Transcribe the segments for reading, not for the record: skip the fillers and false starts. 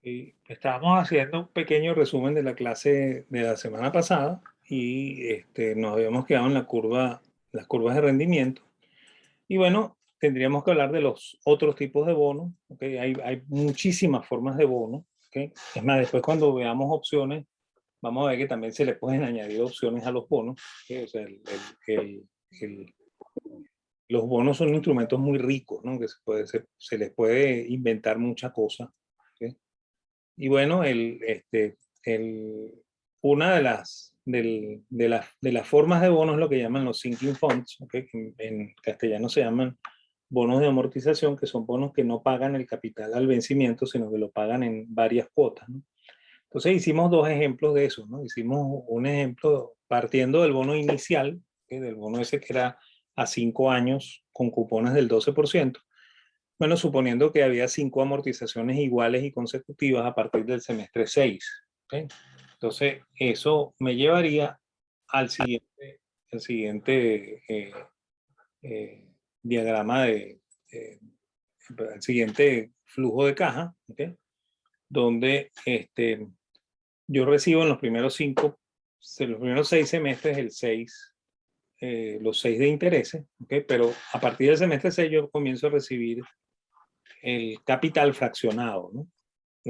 Y estábamos haciendo un pequeño resumen de la clase de la semana pasada y nos habíamos quedado en las curvas de rendimiento. Y bueno, tendríamos que hablar de los otros tipos de bonos. ¿Okay? Hay muchísimas formas de bonos. ¿Okay? Es más, después cuando veamos opciones, vamos a ver que también se le pueden añadir opciones a los bonos. ¿Okay? O sea, el- los bonos son instrumentos muy ricos, ¿no? Que se les puede inventar muchas cosas. ¿Okay? Y bueno, una de las formas de bonos es lo que llaman los sinking funds, ¿okay? Que en castellano se llaman bonos de amortización, que son bonos que no pagan el capital al vencimiento, sino que lo pagan en varias cuotas, ¿no? Entonces hicimos dos ejemplos de eso, ¿no? Hicimos un ejemplo partiendo del bono inicial, ¿okay? Del bono ese que era a 5 años con cupones del 12%. Bueno, suponiendo que había 5 amortizaciones iguales y consecutivas a partir del semestre 6. ¿Okay? Entonces, eso me llevaría al siguiente eh, diagrama al siguiente flujo de caja, ¿okay? Donde yo recibo en los primeros 6 semestres los 6 de intereses, ¿okay? Pero a partir del semestre 6 yo comienzo a recibir el capital fraccionado, ¿no?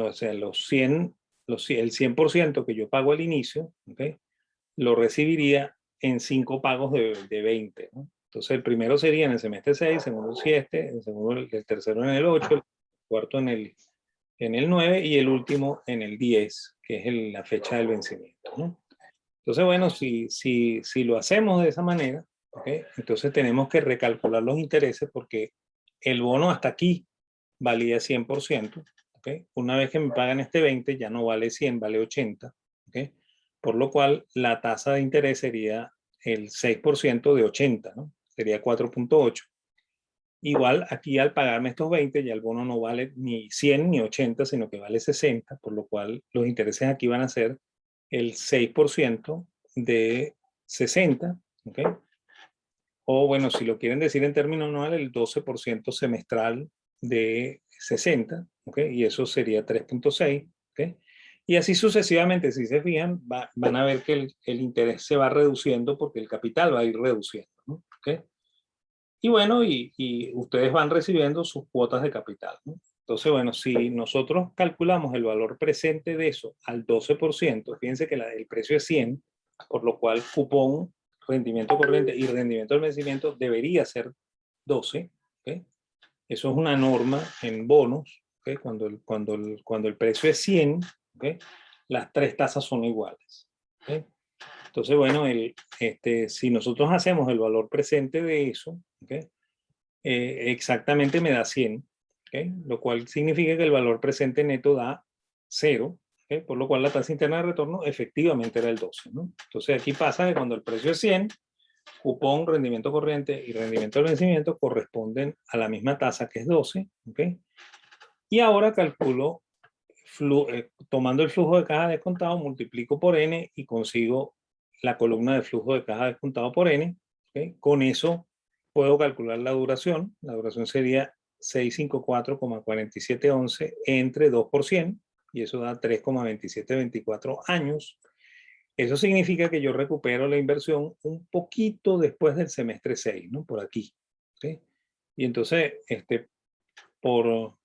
O sea, el 100% que yo pago al inicio, ¿okay? Lo recibiría en 5 pagos de 20, ¿no? Entonces, el primero sería en el semestre 6, el segundo el 7, el segundo el tercero en el 8, el cuarto en el 9 y el último en el 10, que es la fecha del vencimiento, ¿no? Entonces, bueno, si lo hacemos de esa manera, ¿okay? Entonces tenemos que recalcular los intereses porque el bono hasta aquí valía 100%. ¿Okay? Una vez que me pagan este 20, ya no vale 100, vale 80. ¿Okay? Por lo cual, la tasa de interés sería el 6% de 80, ¿no? Sería 4.8. Igual, aquí al pagarme estos 20, ya el bono no vale ni 100 ni 80, sino que vale 60, por lo cual los intereses aquí van a ser el 6% de 60, ¿ok? O bueno, si lo quieren decir en términos anuales, el 12% semestral de 60, ¿ok? Y eso sería 3.6, ¿ok? Y así sucesivamente, si se fijan, van a ver que el interés se va reduciendo porque el capital va a ir reduciendo, ¿no? ¿Ok? Y bueno, y ustedes van recibiendo sus cuotas de capital, ¿no? Entonces, bueno, si nosotros calculamos el valor presente de eso al 12%, fíjense que el precio es 100, por lo cual cupón, rendimiento corriente y rendimiento del vencimiento debería ser 12. ¿Okay? Eso es una norma en bonos. ¿Okay? Cuando el precio es 100, ¿okay? Las tres tasas son iguales. ¿Okay? Entonces, bueno, si nosotros hacemos el valor presente de eso, ¿okay? Exactamente me da 100, ¿okay? Lo cual significa que el valor presente neto da 0, ¿okay? Por lo cual la tasa interna de retorno efectivamente era el 12, ¿no? Entonces aquí pasa que cuando el precio es 100, cupón, rendimiento corriente y rendimiento del vencimiento corresponden a la misma tasa que es 12, ¿okay? Y ahora calculo, tomando el flujo de caja descontado, multiplico por n y consigo la columna de flujo de caja descontado por n. ¿Okay? Con eso puedo calcular la duración. La duración sería 654,4711 entre 2%, y eso da 3,2724 años. Eso significa que yo recupero la inversión un poquito después del semestre 6, ¿no? Por aquí. ¿Okay? Y entonces, por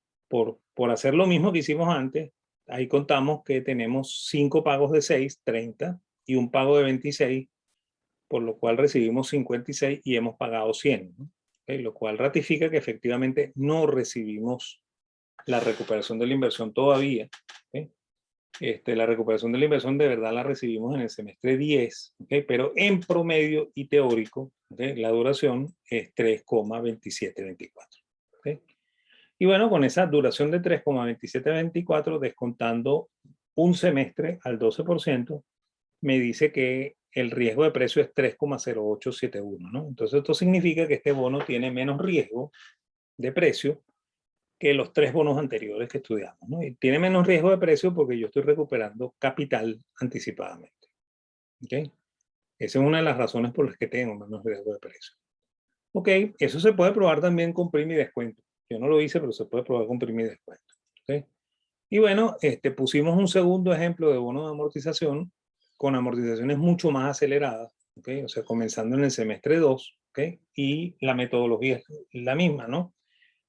hacer lo mismo que hicimos antes, ahí contamos que tenemos 5 pagos de 6, 30, y un pago de 26, por lo cual recibimos 56 y hemos pagado 100, ¿no? ¿Okay? Lo cual ratifica que efectivamente no recibimos la recuperación de la inversión todavía. ¿Okay? La recuperación de la inversión de verdad la recibimos en el semestre 10, ¿okay? Pero en promedio y teórico, ¿okay? La duración es 3,2724. ¿Okay? Y bueno, con esa duración de 3,2724, descontando un semestre al 12%, me dice que el riesgo de precio es 3,0871, ¿no? Entonces esto significa que este bono tiene menos riesgo de precio que los 3 bonos anteriores que estudiamos, ¿no? Y tiene menos riesgo de precio porque yo estoy recuperando capital anticipadamente. ¿Ok? Esa es una de las razones por las que tengo menos riesgo de precio. Ok, eso se puede probar también con prima y descuento. Yo no lo hice, pero se puede probar con prima y descuento. ¿Ok? Y bueno, pusimos un segundo ejemplo de bono de amortización con amortizaciones mucho más aceleradas, ¿okay? O sea, comenzando en el semestre 2, ¿okay? Y la metodología es la misma, ¿no?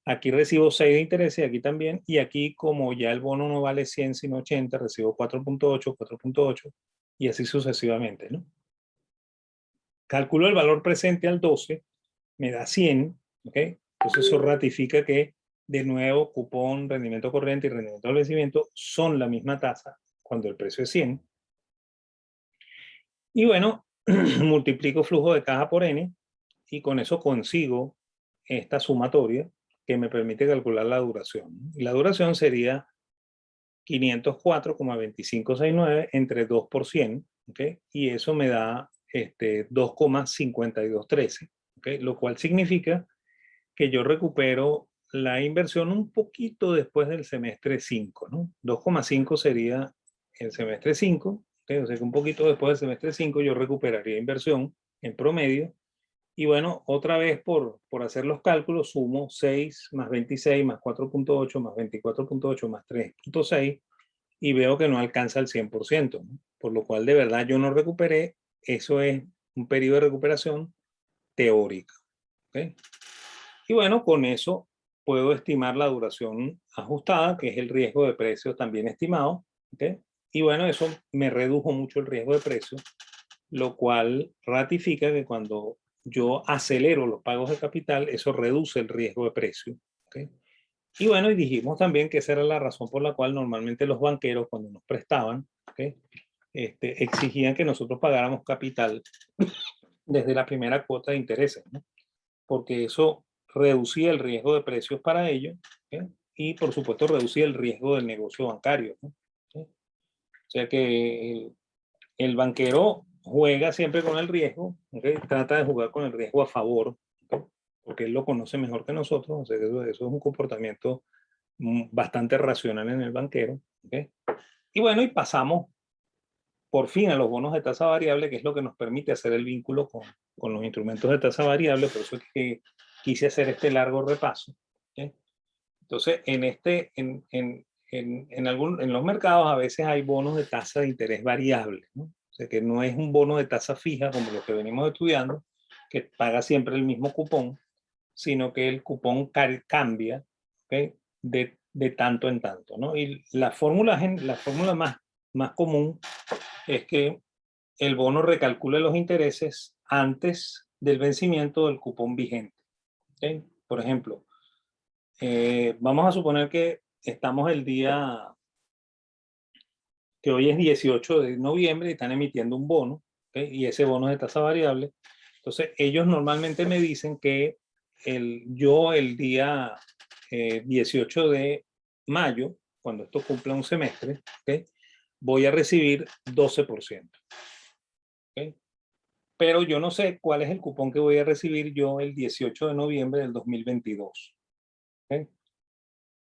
Aquí recibo 6 de interés y aquí también. Y aquí, como ya el bono no vale 100 sino 80, recibo 4.8, 4.8 y así sucesivamente, ¿no? Calculo el valor presente al 12, me da 100, ¿ok? Entonces eso ratifica que, de nuevo, cupón, rendimiento corriente y rendimiento al vencimiento son la misma tasa cuando el precio es 100. Y bueno, multiplico flujo de caja por N y con eso consigo esta sumatoria que me permite calcular la duración. Y la duración sería 504,2569 entre 2%, ¿okay? Y eso me da 2,5213, ¿okay? Lo cual significa que yo recupero la inversión un poquito después del semestre 5, ¿no? 2,5 sería el semestre 5, ¿okay? O sea que un poquito después del semestre 5 yo recuperaría inversión en promedio. Y bueno, otra vez por hacer los cálculos, sumo 6 más 26 más 4.8 más 24.8 más 3.6 y veo que no alcanza el 100%, ¿no? Por lo cual de verdad yo no recuperé. Eso es un periodo de recuperación teórica, ¿okay? Y bueno, con eso puedo estimar la duración ajustada, que es el riesgo de precio también estimado, ¿okay? Y bueno, eso me redujo mucho el riesgo de precio, lo cual ratifica que cuando yo acelero los pagos de capital, eso reduce el riesgo de precio, ¿okay? Y bueno, y dijimos también que esa era la razón por la cual normalmente los banqueros, cuando nos prestaban, ¿okay? Exigían que nosotros pagáramos capital desde la primera cuota de intereses, ¿no? Porque eso reducía el riesgo de precios para ellos, ¿okay? Y por supuesto reducía el riesgo del negocio bancario, ¿no? ¿Okay? O sea que el banquero juega siempre con el riesgo, ¿okay? Trata de jugar con el riesgo a favor, ¿okay? Porque él lo conoce mejor que nosotros, o sea que eso es un comportamiento bastante racional en el banquero, ¿okay? Y bueno, y pasamos por fin a los bonos de tasa variable, que es lo que nos permite hacer el vínculo con los instrumentos de tasa variable, por eso es que quise hacer este largo repaso, ¿okay? Entonces, en los mercados a veces hay bonos de tasa de interés variable, ¿no? O sea, que no es un bono de tasa fija como lo que venimos estudiando, que paga siempre el mismo cupón, sino que el cupón cambia, ¿okay? De tanto en tanto, ¿no? Y la fórmula más común es que el bono recalcule los intereses antes del vencimiento del cupón vigente, ¿okay? Por ejemplo, vamos a suponer que estamos el día, que hoy es 18 de noviembre y están emitiendo un bono, ¿okay? Y ese bono es de tasa variable. Entonces, ellos normalmente me dicen que yo el día 18 de mayo, cuando esto cumpla un semestre, ¿okay? Voy a recibir 12%. ¿Okay? Pero yo no sé cuál es el cupón que voy a recibir yo el 18 de noviembre del 2022. ¿Okay?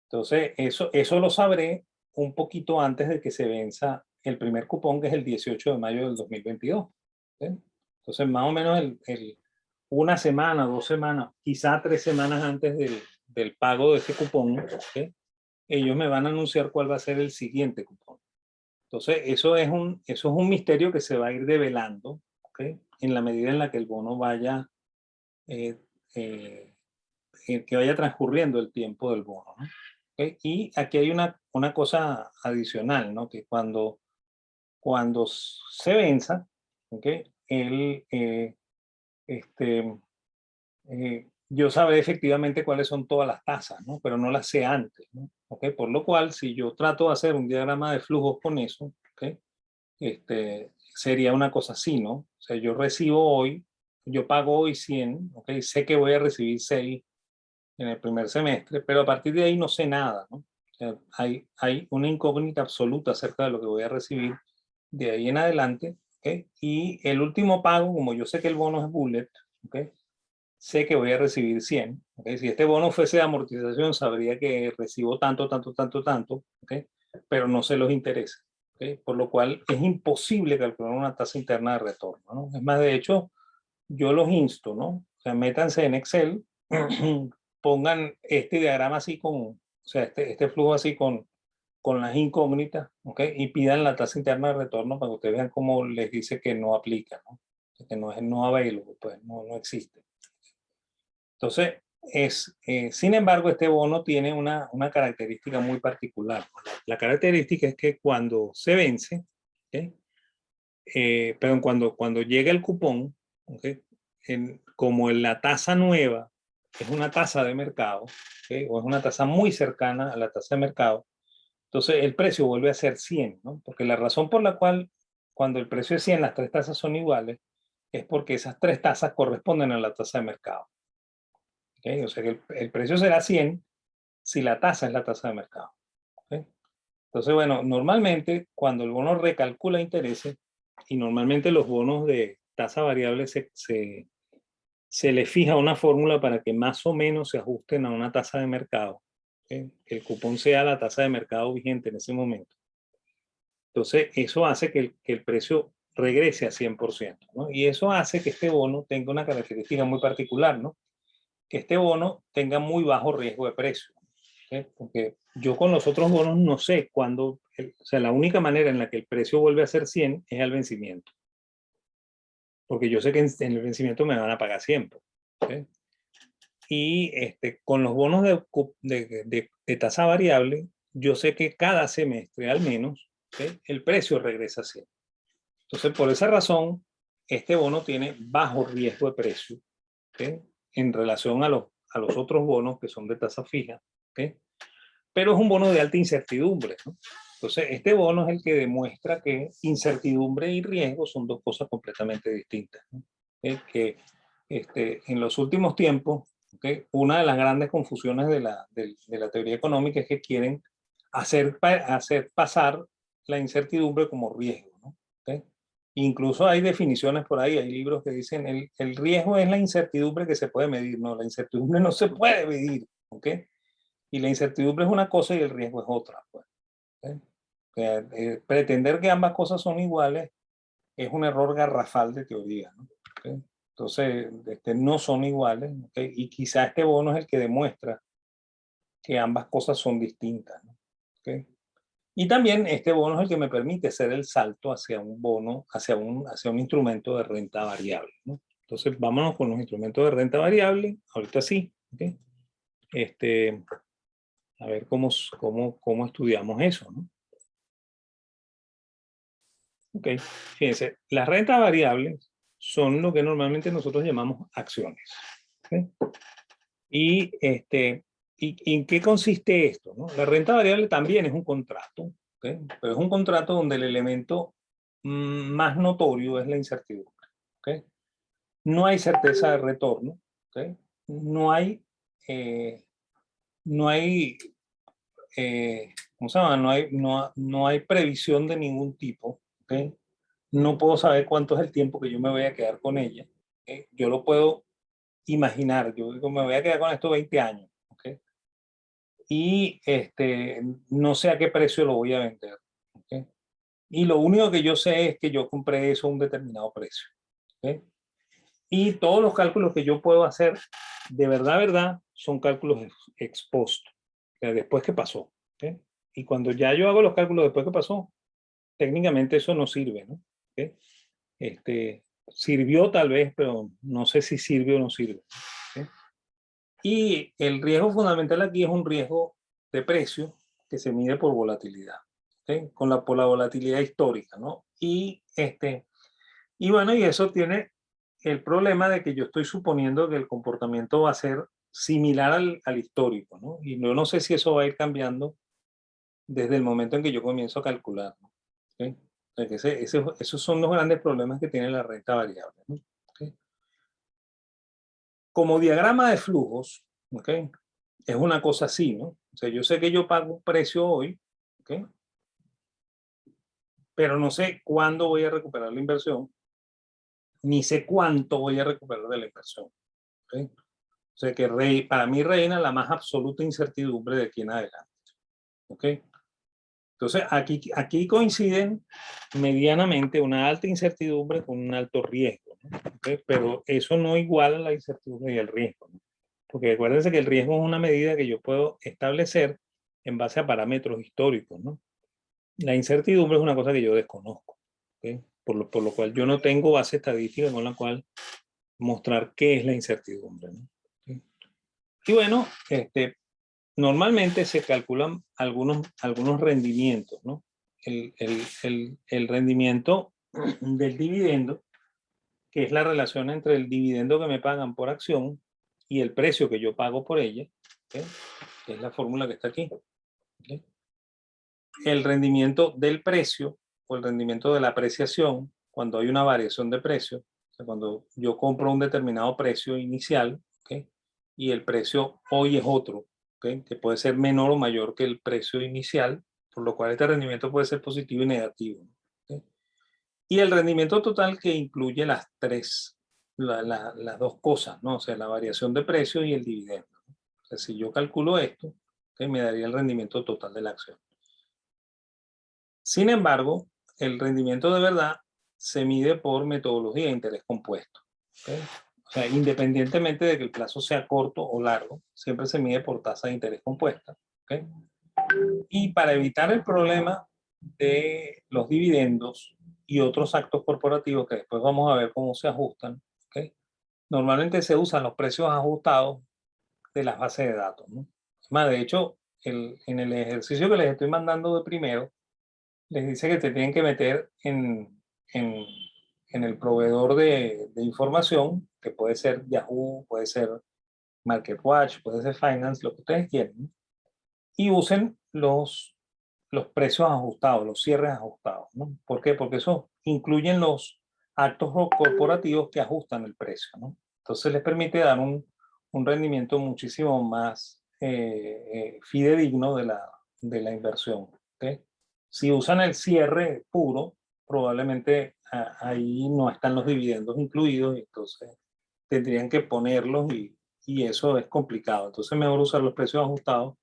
Entonces, eso lo sabré un poquito antes de que se venza el primer cupón, que es el 18 de mayo del 2022. ¿Okay? Entonces, más o menos una semana, 2 semanas, quizá 3 semanas antes del pago de ese cupón, ¿okay? Ellos me van a anunciar cuál va a ser el siguiente cupón. Entonces, eso es un misterio que se va a ir develando, ¿okay? En la medida en la que el bono vaya, eh, eh, que vaya transcurriendo el tiempo del bono, ¿no? ¿Okay? Y aquí hay una cosa adicional, ¿no? Que cuando se venza, ¿okay? Este, yo sabré efectivamente cuáles son todas las tasas, ¿no? Pero no las sé antes, ¿no? ¿Okay? Por lo cual, si yo trato de hacer un diagrama de flujos con eso, ¿okay? Sería una cosa así, ¿no? O sea, yo pago hoy 100, ¿ok? Sé que voy a recibir 6 en el primer semestre, pero a partir de ahí no sé nada, ¿no? O sea, hay una incógnita absoluta acerca de lo que voy a recibir de ahí en adelante, ¿ok? Y el último pago, como yo sé que el bono es bullet, ¿ok? Sé que voy a recibir 100, ¿ok? Si este bono fuese de amortización, sabría que recibo tanto, tanto, tanto, tanto, ¿ok? Pero no sé los intereses. ¿Okay? Por lo cual es imposible calcular una tasa interna de retorno, ¿no? Es más, de hecho, yo los insto, ¿no? O sea, métanse en Excel, pongan este diagrama así o sea, este flujo así con las incógnitas, ¿ok? Y pidan la tasa interna de retorno para que ustedes vean cómo les dice que no aplica, ¿no? Que no es no available, pues no existe. Entonces, sin embargo, este bono tiene una característica muy particular. La característica es que cuando se vence, ¿okay? Perdón, cuando llega el cupón, ¿okay? Como la tasa nueva es una tasa de mercado, ¿okay? O es una tasa muy cercana a la tasa de mercado, entonces el precio vuelve a ser 100, ¿no? Porque la razón por la cual cuando el precio es 100, las tres tasas son iguales, es porque esas tres tasas corresponden a la tasa de mercado. ¿Okay? O sea que el precio será 100 si la tasa es la tasa de mercado. ¿Okay? Entonces, bueno, normalmente cuando el bono recalcula intereses, y normalmente los bonos de tasa variable se le fija una fórmula para que más o menos se ajusten a una tasa de mercado, ¿okay? Que el cupón sea la tasa de mercado vigente en ese momento. Entonces, eso hace que el precio regrese a 100%, ¿no? Y eso hace que este bono tenga una característica muy particular, ¿no? Que este bono tenga muy bajo riesgo de precio, ¿okay? Porque yo con los otros bonos no sé cuándo, o sea, la única manera en la que el precio vuelve a ser 100 es al vencimiento. Porque yo sé que en el vencimiento me van a pagar siempre. ¿Okay? Y con los bonos de tasa variable, yo sé que cada semestre al menos, ¿okay? El precio regresa a 100. Entonces, por esa razón, este bono tiene bajo riesgo de precio, ¿okay? En relación a los otros bonos que son de tasa fija, ¿okay? Pero es un bono de alta incertidumbre, ¿no? Entonces, este bono es el que demuestra que incertidumbre y riesgo son dos cosas completamente distintas, ¿no? Que en los últimos tiempos, ¿okay? Una de las grandes confusiones de la teoría económica es que quieren hacer pasar la incertidumbre como riesgo, ¿no? ¿Okay? Incluso hay definiciones por ahí, hay libros que dicen el riesgo es la incertidumbre que se puede medir, no, la incertidumbre no se puede medir, ¿ok? Y la incertidumbre es una cosa y el riesgo es otra, pues, ¿okay? Pretender que ambas cosas son iguales es un error garrafal de teoría, ¿no? ¿Okay? Entonces, no son iguales, ¿okay? Y quizá este bono es el que demuestra que ambas cosas son distintas, ¿no? ¿Okay? Y también este bono es el que me permite hacer el salto hacia un bono, hacia un instrumento de renta variable, ¿no? Entonces, vámonos con los instrumentos de renta variable, ahorita sí, ¿okay? A ver cómo estudiamos eso, ¿no? Ok, fíjense, las rentas variables son lo que normalmente nosotros llamamos acciones. ¿Okay? Y, ¿en qué consiste esto? ¿No? La renta variable también es un contrato, ¿okay? Pero es un contrato donde el elemento más notorio es la incertidumbre. ¿Okay? No hay certeza de retorno, ¿okay? No hay, no hay ¿cómo se llama? No hay previsión de ningún tipo, ¿okay? No puedo saber cuánto es el tiempo que yo me voy a quedar con ella, ¿okay? Yo lo puedo imaginar, yo digo, me voy a quedar con esto 20 años, ¿okay? Y no sé a qué precio lo voy a vender, ¿okay? Y lo único que yo sé es que yo compré eso a un determinado precio, ¿okay? Y todos los cálculos que yo puedo hacer, de verdad, son cálculos ex post, después que pasó, ¿okay? Y cuando ya yo hago los cálculos después que pasó, técnicamente eso no sirve, ¿no? ¿Okay? Sirvió tal vez, pero no sé si sirve o no sirve. ¿Okay? Y el riesgo fundamental aquí es un riesgo de precio que se mide por volatilidad, ¿okay? Por la volatilidad histórica, ¿no? Y bueno, y eso tiene el problema de que yo estoy suponiendo que el comportamiento va a ser similar al histórico, ¿no? Y yo no sé si eso va a ir cambiando desde el momento en que yo comienzo a calcular, ¿no? ¿Okay? O sea, que esos son los grandes problemas que tiene la renta variable, ¿no? ¿Okay? Como diagrama de flujos, ¿okay? Es una cosa así, ¿no? O sea, yo sé que yo pago un precio hoy, ¿okay? Pero no sé cuándo voy a recuperar la inversión, ni sé cuánto voy a recuperar de la inversión, ¿okay? O sea que para mí reina la más absoluta incertidumbre de aquí en adelante, ¿ok? Entonces aquí coinciden medianamente una alta incertidumbre con un alto riesgo, ¿no? ¿Okay? Pero eso no iguala la incertidumbre y el riesgo, ¿no? Porque acuérdense que el riesgo es una medida que yo puedo establecer en base a parámetros históricos, ¿no? La incertidumbre es una cosa que yo desconozco, ¿okay? Por lo cual yo no tengo base estadística con la cual mostrar qué es la incertidumbre, ¿no? ¿Okay? Y bueno, normalmente se calculan algunos rendimientos, ¿no? El rendimiento del dividendo, que es la relación entre el dividendo que me pagan por acción y el precio que yo pago por ella, ¿okay? Que es la fórmula que está aquí, ¿okay? El rendimiento del precio o el rendimiento de la apreciación cuando hay una variación de precio, o sea, cuando yo compro un determinado precio inicial, ¿okay? Y el precio hoy es otro, ¿okay? Que puede ser menor o mayor que el precio inicial, por lo cual este rendimiento puede ser positivo y negativo, ¿okay? Y el rendimiento total que incluye las tres, las dos cosas, ¿no? O sea, la variación de precio y el dividendo. O sea, si yo calculo esto, ¿okay? Me daría el rendimiento total de la acción. Sin embargo, el rendimiento de verdad se mide por metodología de interés compuesto, ¿okay? O sea, independientemente de que el plazo sea corto o largo, siempre se mide por tasa de interés compuesta, ¿okay? Y para evitar el problema de los dividendos y otros actos corporativos que después vamos a ver cómo se ajustan, ¿okay? Normalmente se usan los precios ajustados de las bases de datos, ¿no? Es más, de hecho, en el ejercicio que les estoy mandando de primero, les dice que te tienen que meter en, en el proveedor de información, que puede ser Yahoo, puede ser MarketWatch, puede ser Finance, lo que ustedes quieran, ¿no? Y usen los precios ajustados, los cierres ajustados, ¿no? ¿Por qué? Porque eso incluyen los actos corporativos que ajustan el precio, ¿no? Entonces les permite dar un rendimiento muchísimo más fidedigno de la inversión, ¿okay? Si usan el cierre puro, probablemente ahí no están los dividendos incluidos, y entonces tendrían que ponerlos y eso es complicado. Entonces mejor usar los precios ajustados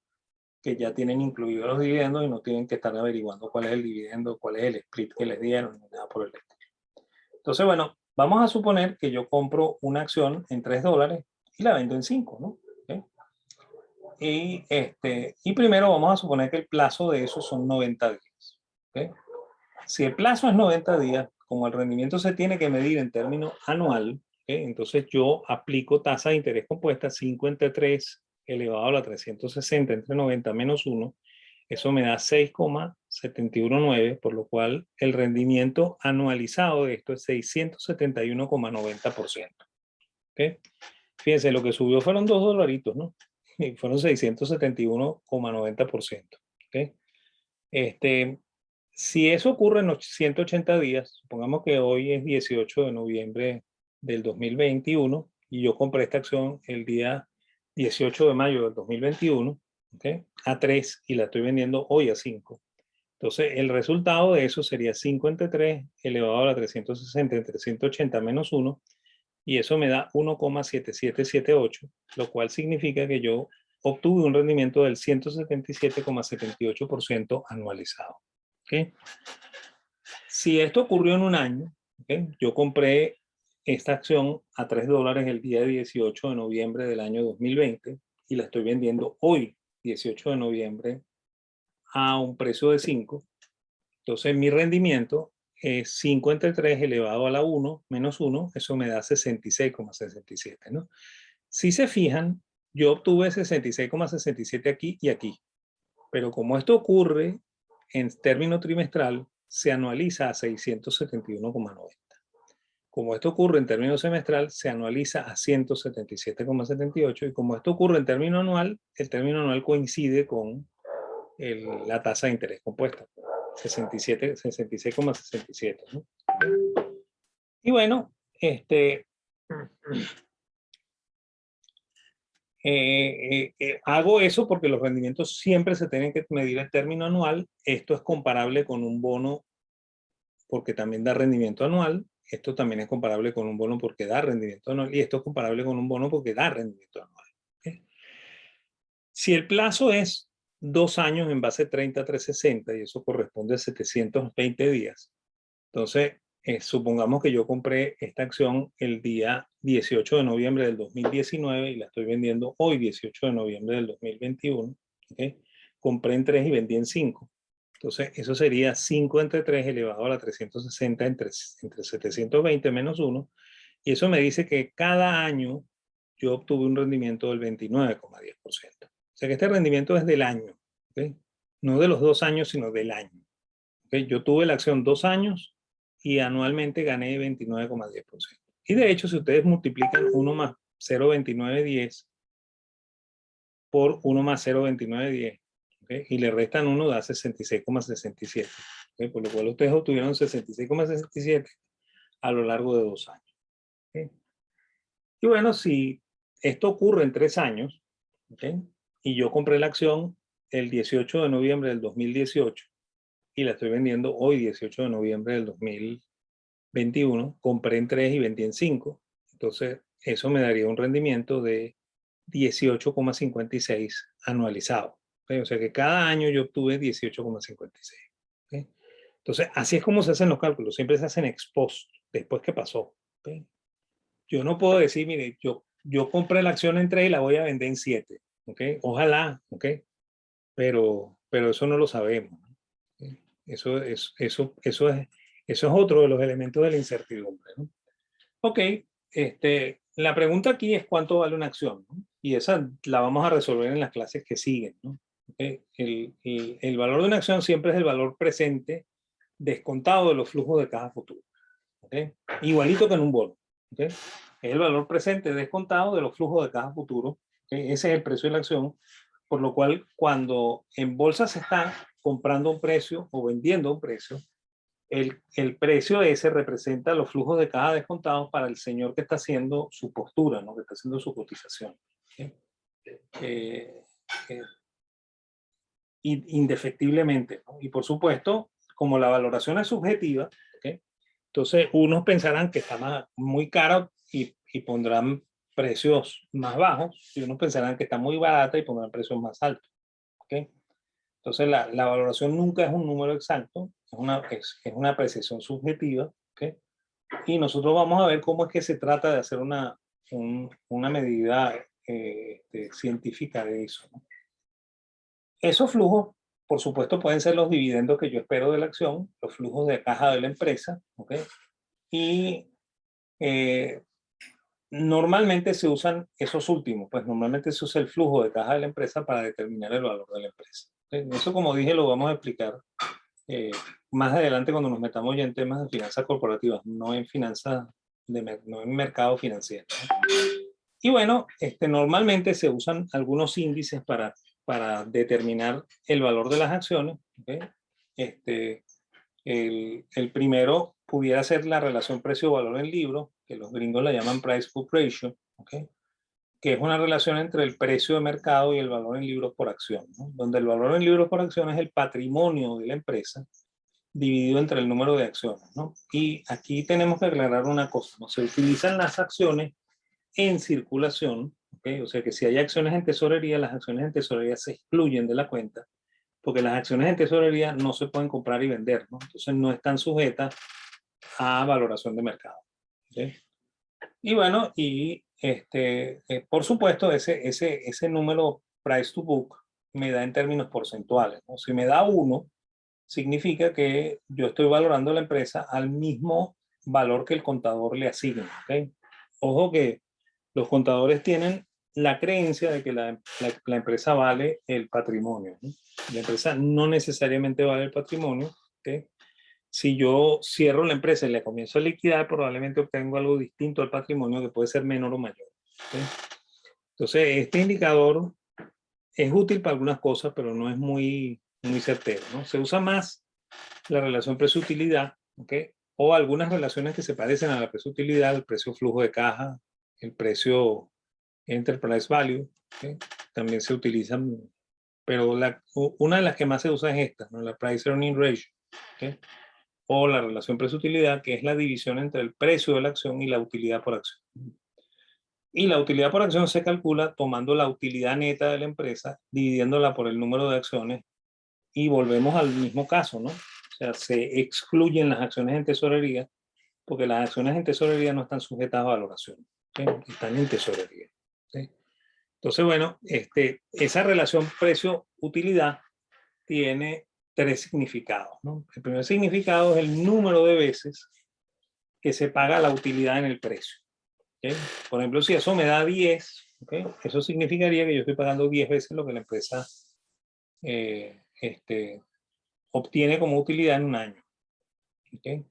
que ya tienen incluidos los dividendos y no tienen que estar averiguando cuál es el dividendo, cuál es el split que les dieron, ni nada por el estilo. Entonces, bueno, vamos a suponer que yo compro una acción en $3 y la vendo en 5, ¿no? ¿Okay? Y primero vamos a suponer que el plazo de eso son 90 días. ¿Okay? Si el plazo es 90 días, como el rendimiento se tiene que medir en términos anual, ¿okay? Entonces yo aplico tasa de interés compuesta 5 entre 3 elevado a la 360 entre 90 menos 1. Eso me da 6,719, por lo cual el rendimiento anualizado de esto es 671,90%. ¿Okay? Fíjense, lo que subió fueron $2, ¿no? Y fueron 671,90%. ¿Okay? Si eso ocurre en los 180 días, supongamos que hoy es 18 de noviembre del 2021 y yo compré esta acción el día 18 de mayo del 2021, ¿okay? A 3 y la estoy vendiendo hoy a 5. Entonces, el resultado de eso sería 5 entre 3 elevado a la 360 entre 180 menos 1, y eso me da 1,7778, lo cual significa que yo obtuve un rendimiento del 177,78% anualizado. ¿Okay? Si esto ocurrió en un año, ¿okay? Yo compré esta acción a $3 el día 18 de noviembre del año 2020 y la estoy vendiendo hoy, 18 de noviembre, a un precio de 5. Entonces mi rendimiento es 5 entre 3 elevado a la 1 menos 1, eso me da 66,67, ¿no? Si se fijan, yo obtuve 66,67 aquí y aquí, pero como esto ocurre en término trimestral, se anualiza a 671,90. Como esto ocurre en término semestral, se anualiza a 177,78, y como esto ocurre en término anual, el término anual coincide con la tasa de interés compuesta, 66,67, ¿no? Y bueno, hago eso porque los rendimientos siempre se tienen que medir en término anual. Esto es comparable con un bono porque también da rendimiento anual. Esto también es comparable con un bono porque da rendimiento anual. Y esto es comparable con un bono porque da rendimiento anual. ¿Okay? Si el plazo es 2 años en base 30-360 y eso corresponde a 720 días, entonces supongamos que yo compré esta acción el día 18 de noviembre del 2019 y la estoy vendiendo hoy, 18 de noviembre del 2021. ¿Okay? compré en 3 y vendí en 5. Entonces, eso sería 5 entre 3 elevado a la 360 entre 720 menos 1. Y eso me dice que cada año yo obtuve un rendimiento del 29,10%. O sea que este rendimiento es del año, ¿okay? No de los 2 años, sino del año. ¿Okay? Yo tuve la acción 2 años y anualmente gané 29,10%. Y de hecho, si ustedes multiplican 1 más 0,2910 por 1 más 0,2910, ¿okay? Y le restan 1, da 66,67. ¿Okay? Por lo cual ustedes obtuvieron 66,67 a lo largo de 2 años. ¿Okay? Y bueno, si esto ocurre en 3 años, ¿okay? Y yo compré la acción el 18 de noviembre del 2018 y la estoy vendiendo hoy, 18 de noviembre del 2021, compré en 3 y vendí en 5, entonces eso me daría un rendimiento de 18,56 anualizado. ¿Okay? O sea que cada año yo obtuve 18,56. ¿Okay? Entonces, así es como se hacen los cálculos, siempre se hacen ex post, después que pasó. ¿Okay? Yo no puedo decir, mire, yo compré la acción en 3 y la voy a vender en 7. ¿Okay? Ojalá, ¿okay? Pero eso no lo sabemos. ¿Okay? Eso es otro de los elementos de la incertidumbre, ¿no? Ok, la pregunta aquí es cuánto vale una acción, ¿no? Y esa la vamos a resolver en las clases que siguen, ¿no? Okay. El valor de una acción siempre es el valor presente descontado de los flujos de caja futuros. ¿Okay? Igualito que en un bono. ¿Okay? Es el valor presente descontado de los flujos de caja futuros. ¿Okay? Ese es el precio de la acción, por lo cual cuando en bolsa se está comprando un precio o vendiendo un precio, el precio ese representa los flujos de caja descontados para el señor que está haciendo su postura, ¿no? Que está haciendo su cotización. ¿Okay? Indefectiblemente, ¿no? Y por supuesto, como la valoración es subjetiva, ¿okay? Entonces unos pensarán que está muy caro y pondrán precios más bajos, y unos pensarán que está muy barata y pondrán precios más altos. ¿Okay? Entonces la valoración nunca es un número exacto, es una apreciación subjetiva. ¿Okay? Y nosotros vamos a ver cómo es que se trata de hacer una medida científica de eso, ¿no? Esos flujos, por supuesto, pueden ser los dividendos que yo espero de la acción, los flujos de caja de la empresa, ¿okay? Y normalmente se usan esos últimos, pues normalmente se usa el flujo de caja de la empresa para determinar el valor de la empresa. ¿Okay? Eso, como dije, lo vamos a explicar más adelante cuando nos metamos ya en temas de finanzas corporativas, no en finanzas, no en mercado financiero, ¿no? Y bueno, normalmente se usan algunos índices para determinar el valor de las acciones. ¿Okay? El primero pudiera ser la relación precio-valor en libros, que los gringos la llaman price-book ratio, ¿okay? Que es una relación entre el precio de mercado y el valor en libros por acción, ¿no? Donde el valor en libros por acción es el patrimonio de la empresa dividido entre el número de acciones, ¿no? Y aquí tenemos que aclarar una cosa, ¿no? Se utilizan las acciones en circulación, ¿okay? O sea que si hay acciones en tesorería, las acciones en tesorería se excluyen de la cuenta, porque las acciones en tesorería no se pueden comprar y vender, ¿no? Entonces no están sujetas a valoración de mercado. ¿Okay? Y bueno, por supuesto, ese número price to book me da en términos porcentuales, ¿no? Si me da 1, significa que yo estoy valorando la empresa al mismo valor que el contador le asigna. ¿Okay? Ojo que los contadores tienen la creencia de que la empresa vale el patrimonio, ¿no? La empresa no necesariamente vale el patrimonio. ¿Okay? Si yo cierro la empresa y la comienzo a liquidar, probablemente obtengo algo distinto al patrimonio que puede ser menor o mayor. ¿Okay? Entonces, este indicador es útil para algunas cosas, pero no es muy certero, ¿no? Se usa más la relación precio-utilidad, ¿okay? O algunas relaciones que se parecen a la precio-utilidad, el precio flujo de caja, el precio enterprise value, ¿okay? También se utilizan, pero una de las que más se usa es esta, ¿no? La price earning ratio, ¿okay? O la relación precio-utilidad, que es la división entre el precio de la acción y la utilidad por acción. Y la utilidad por acción se calcula tomando la utilidad neta de la empresa, dividiéndola por el número de acciones, y volvemos al mismo caso, ¿no? O sea, se excluyen las acciones en tesorería, porque las acciones en tesorería no están sujetas a valoración, ¿sí? Están en tesorería, ¿sí? Entonces, bueno, esa relación precio-utilidad tiene tres significados, ¿no? El primer significado es el número de veces que se paga la utilidad en el precio. ¿Okay? Por ejemplo, si eso me da 10, ¿okay? Eso significaría que yo estoy pagando 10 veces lo que la empresa obtiene como utilidad en un año. ¿Okay?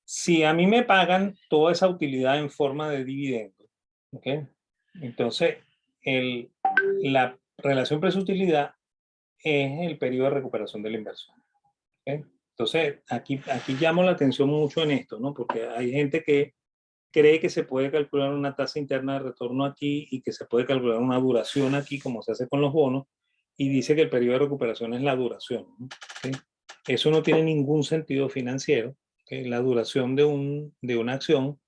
Si a mí me pagan toda esa utilidad en forma de dividendo, ¿okay? Entonces la relación precio-utilidad es el periodo de recuperación de la inversión. ¿Okay? Entonces, aquí llamo la atención mucho en esto, ¿no? Porque hay gente que cree que se puede calcular una tasa interna de retorno aquí y que se puede calcular una duración aquí, como se hace con los bonos, y dice que el periodo de recuperación es la duración, ¿no? ¿Okay? Eso no tiene ningún sentido financiero. ¿Okay? La duración de una acción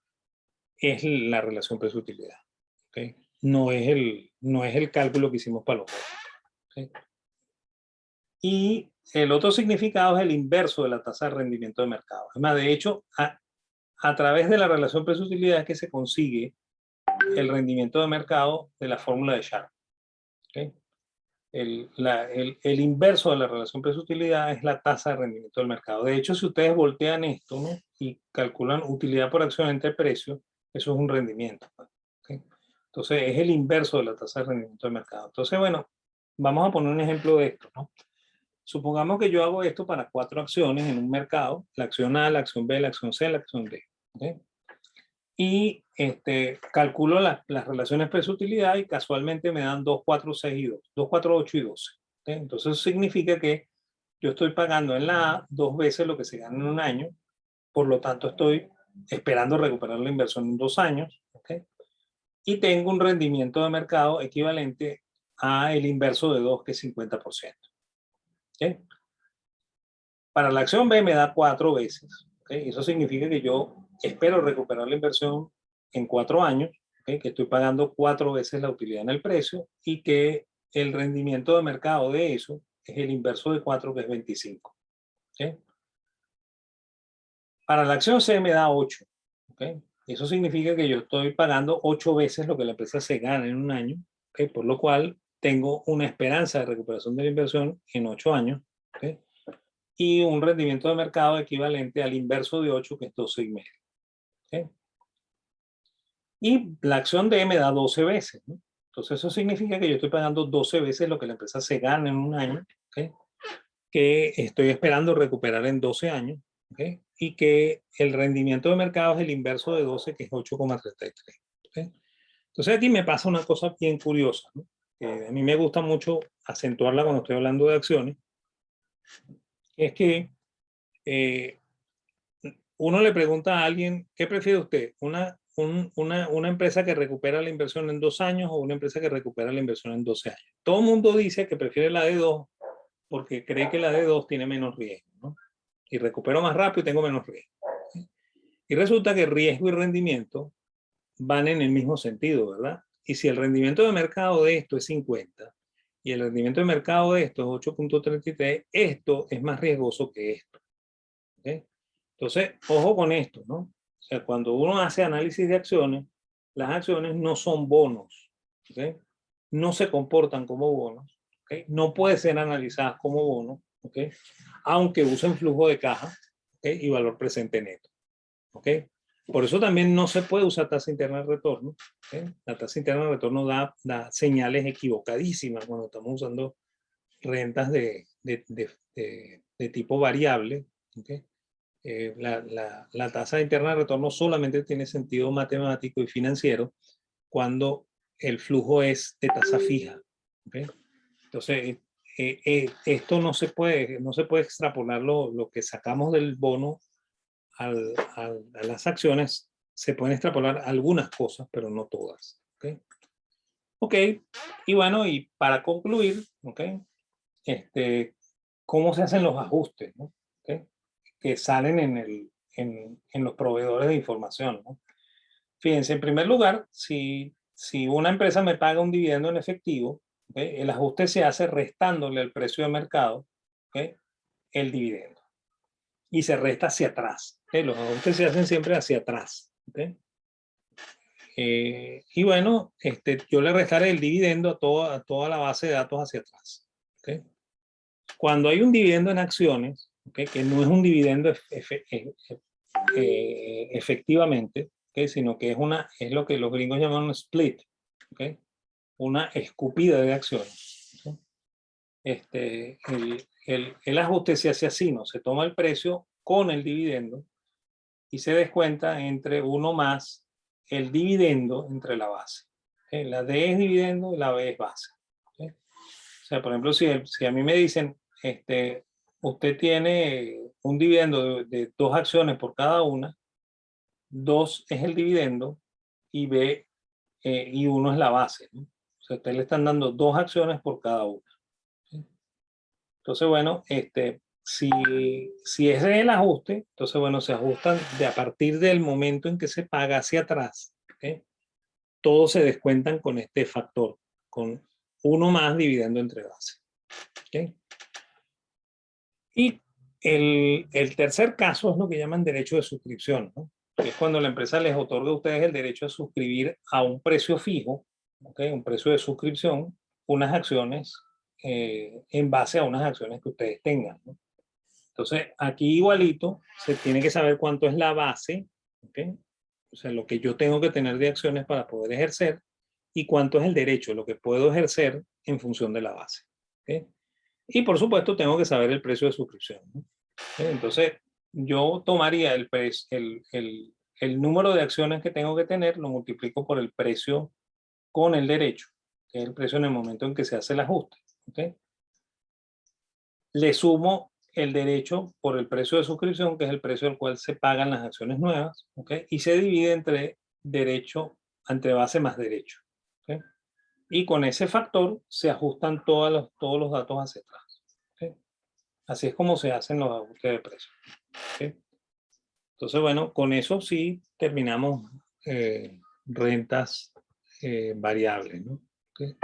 es la relación precio-utilidad. ¿Okay? No es el cálculo que hicimos para los bonos. ¿Okay? Y el otro significado es el inverso de la tasa de rendimiento de mercado. Además, de hecho, a través de la relación precio-utilidad es que se consigue el rendimiento de mercado de la fórmula de Sharpe. ¿Okay? El inverso de la relación precio-utilidad es la tasa de rendimiento del mercado. De hecho, si ustedes voltean esto, ¿no? Y calculan utilidad por acción entre precio, eso es un rendimiento. ¿Okay? Entonces, es el inverso de la tasa de rendimiento del mercado. Entonces, bueno, vamos a poner un ejemplo de esto, ¿no? Supongamos que yo hago esto para 4 acciones en un mercado, la acción A, la acción B, la acción C, la acción D. ¿Okay? Y calculo las relaciones precio-utilidad y casualmente me dan 2, 4, 6 y 2, 2, 4, 8 y 12. ¿Okay? Entonces eso significa que yo estoy pagando en la A 2 veces lo que se gana en un año, por lo tanto estoy esperando recuperar la inversión en 2 años. ¿Okay? Y tengo un rendimiento de mercado equivalente a el inverso de 2, que es 50%. ¿Okay? Para la acción B me da 4 veces. ¿Okay? Eso significa que yo espero recuperar la inversión en 4 años, ¿okay? Que estoy pagando 4 veces la utilidad en el precio y que el rendimiento de mercado de eso es el inverso de 4, que es 25. ¿Okay? Para la acción C me da 8. ¿Okay? Eso significa que yo estoy pagando 8 veces lo que la empresa se gana en un año, ¿okay? Por lo cual tengo una esperanza de recuperación de la inversión en 8 años. ¿Okay? Y un rendimiento de mercado equivalente al inverso de 8, que es 12,5. ¿Okay? Y la acción D me da 12 veces, ¿no? Entonces eso significa que yo estoy pagando 12 veces lo que la empresa se gana en un año, ¿okay? Que estoy esperando recuperar en 12 años, ¿okay? Y que el rendimiento de mercado es el inverso de 12, que es 8,33. ¿Okay? Entonces aquí me pasa una cosa bien curiosa, ¿no? Que a mí me gusta mucho acentuarla cuando estoy hablando de acciones, es que uno le pregunta a alguien, ¿qué prefiere usted? ¿Una empresa que recupera la inversión en 2 años o una empresa que recupera la inversión en 12 años? Todo el mundo dice que prefiere la de 2 porque cree que la de 2 tiene menos riesgo, ¿no? Y recupero más rápido y tengo menos riesgo. Y resulta que riesgo y rendimiento van en el mismo sentido, ¿verdad? Y si el rendimiento de mercado de esto es 50 y el rendimiento de mercado de esto es 8,33, esto es más riesgoso que esto. ¿Okay? Entonces, ojo con esto, ¿no? O sea, cuando uno hace análisis de acciones, las acciones no son bonos, ¿okay? No se comportan como bonos, ¿okay? No pueden ser analizadas como bonos, ¿okay? Aunque usen flujo de caja, ¿okay? Y valor presente neto, ¿okay? Por eso también no se puede usar tasa interna de retorno, ¿okay? La tasa interna de retorno da señales equivocadísimas cuando estamos usando rentas de tipo variable, ¿okay? La tasa interna de retorno solamente tiene sentido matemático y financiero cuando el flujo es de tasa fija. ¿Okay? Entonces, esto no se puede extrapolar lo que sacamos del bono a las acciones. Se pueden extrapolar algunas cosas, pero no todas. ¿Okay? Ok, y bueno, y para concluir, ¿okay? ¿Cómo se hacen los ajustes, ¿no? ¿Okay? Que salen en los proveedores de información, ¿no? Fíjense, en primer lugar, si una empresa me paga un dividendo en efectivo, ¿okay? El ajuste se hace restándole el precio de mercado, ¿okay? El dividendo. Y se resta hacia atrás. ¿Okay? Los ajustes se hacen siempre hacia atrás. ¿Okay? Y bueno, yo le restaré el dividendo a toda la base de datos hacia atrás. ¿Ok? ¿Okay? Cuando hay un dividendo en acciones, ¿okay? Que no es un dividendo efectivamente, ¿okay? Sino que es lo que los gringos llaman un split, ¿okay? Una escupida de acciones. ¿Okay? El ajuste se hace así, ¿no? Se toma el precio con el dividendo y se descuenta entre uno más el dividendo entre la base. ¿Okay? La D es dividendo y la B es base. ¿Okay? O sea, por ejemplo, si a mí me dicen, usted tiene un dividendo de 2 acciones por cada una, 2 es el dividendo y B y 1 es la base, ¿no? O sea, ustedes le están dando 2 acciones por cada una. ¿Sí? Entonces, bueno, si ese es el ajuste, entonces, bueno, se ajustan a partir del momento en que se paga hacia atrás. ¿Okay? Todos se descuentan con este factor, con 1 más dividendo entre base. ¿Okay? Y el tercer caso es lo que llaman derecho de suscripción, ¿no? Que es cuando la empresa les otorga a ustedes el derecho a suscribir a un precio fijo, ¿okay? Un precio de suscripción, unas acciones en base a unas acciones que ustedes tengan, ¿no? Entonces, aquí igualito, se tiene que saber cuánto es la base, ¿okay? O sea, lo que yo tengo que tener de acciones para poder ejercer y cuánto es el derecho, lo que puedo ejercer en función de la base. ¿Okay? Y por supuesto, tengo que saber el precio de suscripción, ¿no? Entonces, yo tomaría el número de acciones que tengo que tener, lo multiplico por el precio con el derecho, que es el precio en el momento en que se hace el ajuste. ¿Okay? Le sumo el derecho por el precio de suscripción, que es el precio al cual se pagan las acciones nuevas, ¿okay? Y se divide entre derecho, entre base más derecho. ¿Okay? Y con ese factor se ajustan todos los datos hacia atrás. ¿Okay? Así es como se hacen los ajustes de precio. ¿Okay? Entonces, bueno, con eso sí terminamos rentas variables, ¿no? ¿Okay?